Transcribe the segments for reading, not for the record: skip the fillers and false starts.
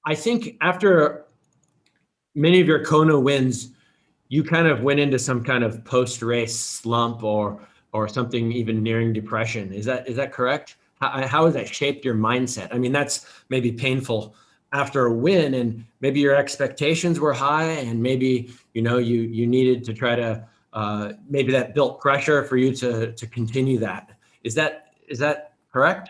I think after many of your Kona wins, you kind of went into some kind of post-race slump or something even nearing depression. Is that correct? How has that shaped your mindset? I mean, that's maybe painful after a win, and maybe your expectations were high, and maybe you needed to try to maybe that built pressure for you to continue that. Is that correct?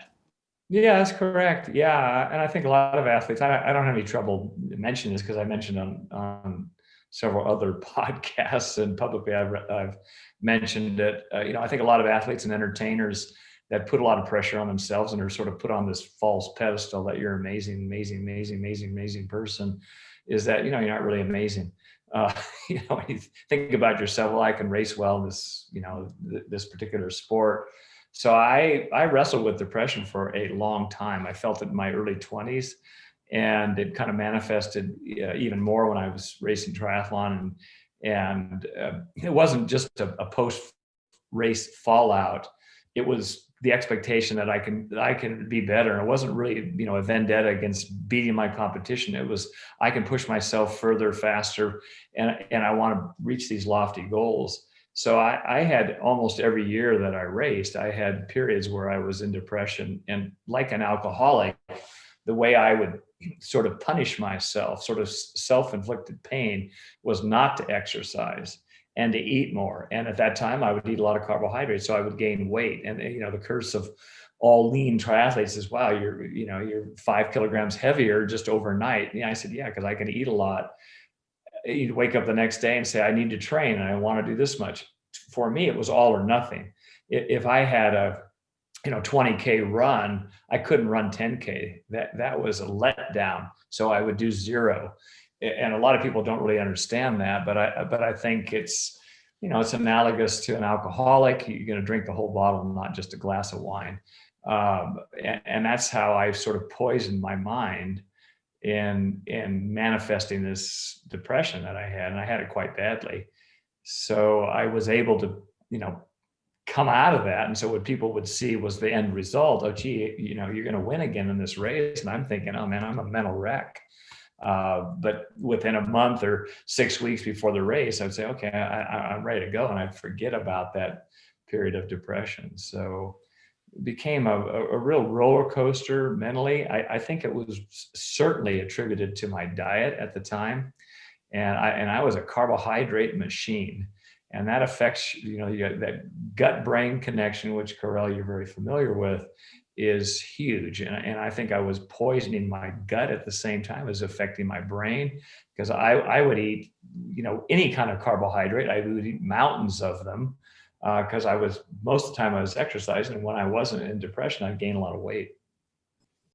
Yeah, that's correct. Yeah, and I think a lot of athletes. I don't have any trouble mentioning this because I mentioned on several other podcasts and publicly I've mentioned it. I think a lot of athletes and entertainers that put a lot of pressure on themselves and are sort of put on this false pedestal that you're amazing, amazing, amazing, amazing, amazing person, is that you're not really amazing. Uh, when you think about yourself, well, I can race well in this this particular sport. So I wrestled with depression for a long time. I felt it in my early 20s, and it kind of manifested even more when I was racing triathlon. And it wasn't just a post race fallout. It was the expectation that I can be better. And it wasn't really a vendetta against beating my competition. It was I can push myself further, faster, and I want to reach these lofty goals. So I had almost every year that I raced, I had periods where I was in depression. And like an alcoholic, the way I would sort of punish myself, sort of self-inflicted pain, was not to exercise and to eat more. And at that time, I would eat a lot of carbohydrates, so I would gain weight. And the curse of all lean triathletes is, wow, you're 5 kilograms heavier just overnight. I said, yeah, because I can eat a lot. You'd wake up the next day and say, I need to train and I want to do this much. For me, it was all or nothing. If I had a 20K run, I couldn't run 10K. That was a letdown. So I would do zero. And a lot of people don't really understand that, but I think it's analogous to an alcoholic. You're going to drink the whole bottle, not just a glass of wine. And that's how I sort of poisoned my mind in manifesting this depression that I had, and I had it quite badly. So I was able to, come out of that. And so what people would see was the end result. Oh, gee, you're going to win again in this race. And I'm thinking, oh man, I'm a mental wreck. But within a month or 6 weeks before the race, I'd say, okay, I'm ready to go. And I'd forget about that period of depression. So it became a real roller coaster mentally. I think it was certainly attributed to my diet at the time. And I was a carbohydrate machine. And that affects, that gut brain connection, which Carell, you're very familiar with, is huge. And I think I was poisoning my gut at the same time as affecting my brain, because I would eat, any kind of carbohydrate. I would eat mountains of them because most of the time I was exercising. And when I wasn't in depression, I'd gain a lot of weight.